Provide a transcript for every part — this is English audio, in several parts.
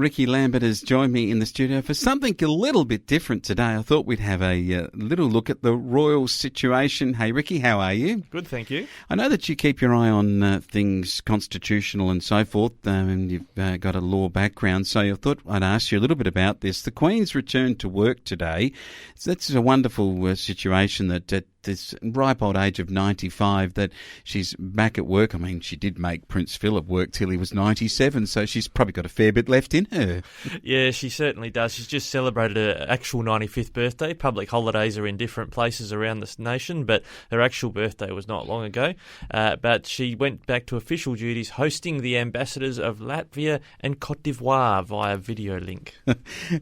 Rikki Lambert has joined me in the studio for something a little bit different today. I thought we'd have a little look at the royal situation. Hey, Rikki, how are you? Good, thank you. I know that you keep your eye on things constitutional and so forth, and you've got a law background, so I thought I'd ask you a little bit about this. The Queen's returned to work today. So that's a wonderful situation that at this ripe old age of 95 that she's back at work. I mean, she did make Prince Philip work till he was 97, so she's probably got a fair bit left in her. Yeah, she certainly does. She's just celebrated her actual 95th birthday. Public holidays are in different places around this nation, but her actual birthday was not long ago. But she went back to official duties hosting the ambassadors of Latvia and Cote d'Ivoire via video link.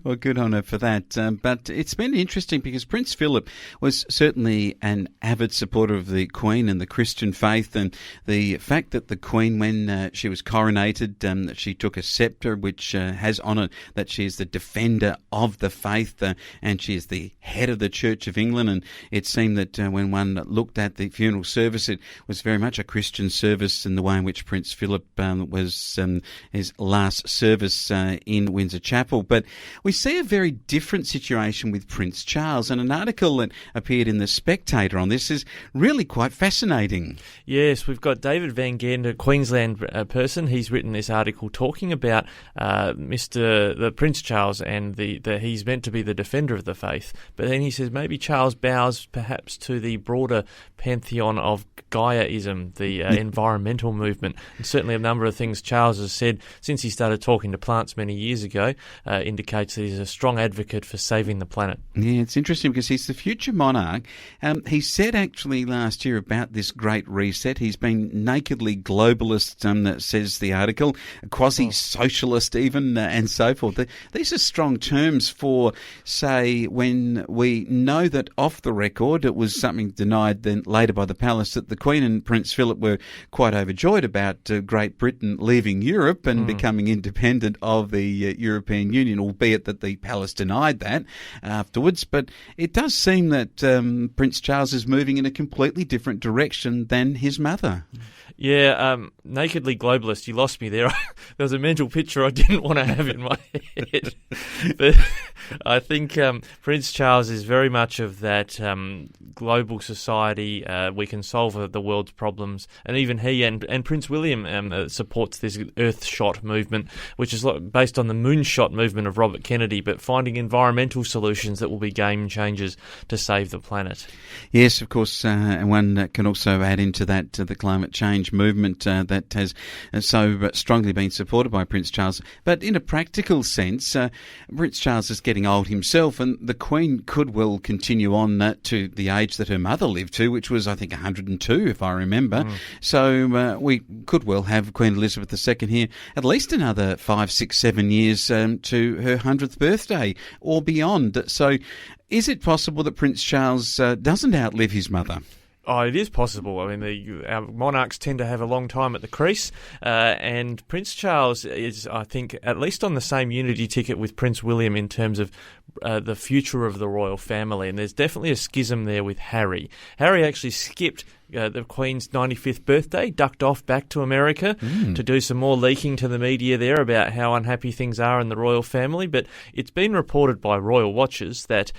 Well, good on her for that. But it's been interesting because Prince Philip was certainly an avid supporter of the Queen and the Christian faith, and the fact that the Queen, when she was coronated, that she took a sceptre which has on it that she is the defender of the faith, and she is the head of the Church of England. And it seemed that when one looked at the funeral service, it was very much a Christian service in the way in which Prince Philip was his last service in Windsor Chapel. But we see a very different situation with Prince Charles, and an article that appeared in the Spectator on this is really quite fascinating. Yes, we've got David Van Gend, a Queensland person. He's written this article talking about the Prince Charles and the he's meant to be the defender of the faith, but then he says maybe Charles bows perhaps to the broader pantheon of Gaiaism, the environmental movement, and certainly a number of things Charles has said since he started talking to plants many years ago indicates that he's a strong advocate for saving the planet. Yeah, it's interesting because he's the future monarch. He said actually last year about this great reset, he's been nakedly globalist, that says the article, quasi-socialist even, and so forth. These are strong terms for, say, when we know that off the record it was something denied then later by the palace that the Queen and Prince Philip were quite overjoyed about Great Britain leaving Europe and becoming independent of the European Union, albeit that the palace denied that afterwards. But it does seem that Prince Charles is moving in a completely different direction than his mother. Yeah, nakedly globalist, you lost me there. There was a mental picture I didn't want to have in my head. But I think Prince Charles is very much of that global society. We can solve the world's problems. And even he and Prince William supports this Earthshot movement, which is based on the moonshot movement of Robert Kennedy, but finding environmental solutions that will be game changers to save the planet. Yes, of course, and one can also add into that the climate change movement that has so strongly been supported by Prince Charles. But in a practical sense, Prince Charles is getting old himself, and the Queen could well continue on to the age that her mother lived to, which was, I think, 102, if I remember. So we could well have Queen Elizabeth II here at least another 5, 6, 7 years to her 100th birthday or beyond. So is it possible that Prince Charles doesn't outlive his mother? Oh, it is possible. I mean, our monarchs tend to have a long time at the crease, and Prince Charles is, I think, at least on the same unity ticket with Prince William in terms of the future of the royal family, and there's definitely a schism there with Harry. Harry actually skipped the Queen's 95th birthday, ducked off back to America to do some more leaking to the media there about how unhappy things are in the royal family. But it's been reported by royal watchers that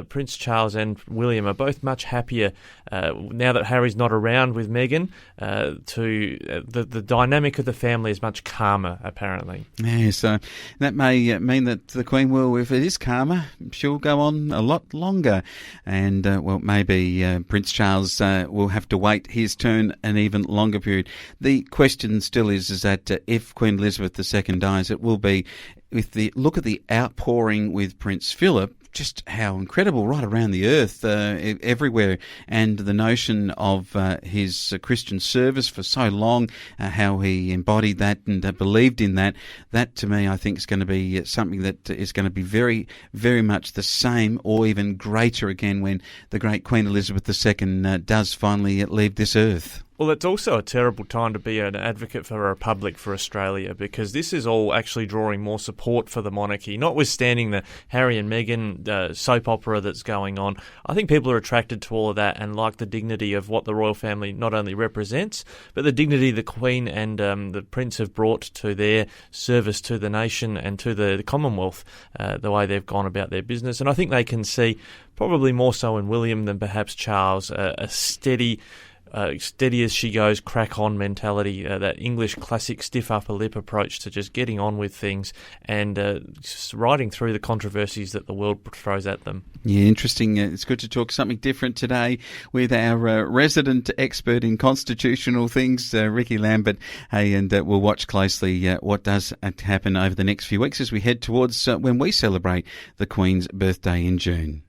Prince Charles and William are both much happier now that Harry's not around with Meghan. The dynamic of the family is much calmer, apparently. Yeah, so that may mean that the Queen will, if it is calmer, she'll go on a lot longer. And, maybe Prince Charles will have to wait his turn an even longer period. The question still is that if Queen Elizabeth II dies, it will be with the look at the outpouring with Prince Philip, just how incredible right around the earth, everywhere, and the notion of his Christian service for so long, how he embodied that and believed in that. That to me, I think, is going to be something that is going to be very, very much the same or even greater again when the great Queen Elizabeth II does finally leave this earth. Well, it's also a terrible time to be an advocate for a republic for Australia, because this is all actually drawing more support for the monarchy, notwithstanding the Harry and Meghan soap opera that's going on. I think people are attracted to all of that and like the dignity of what the royal family not only represents, but the dignity the Queen and the Prince have brought to their service to the nation and to the Commonwealth, the way they've gone about their business. And I think they can see, probably more so in William than perhaps Charles, a steady as she goes, crack on mentality, that English classic stiff upper lip approach to just getting on with things and just riding through the controversies that the world throws at them. Yeah, interesting. It's good to talk something different today with our resident expert in constitutional things, Rikki Lambert. Hey, and we'll watch closely what does happen over the next few weeks as we head towards when we celebrate the Queen's birthday in June.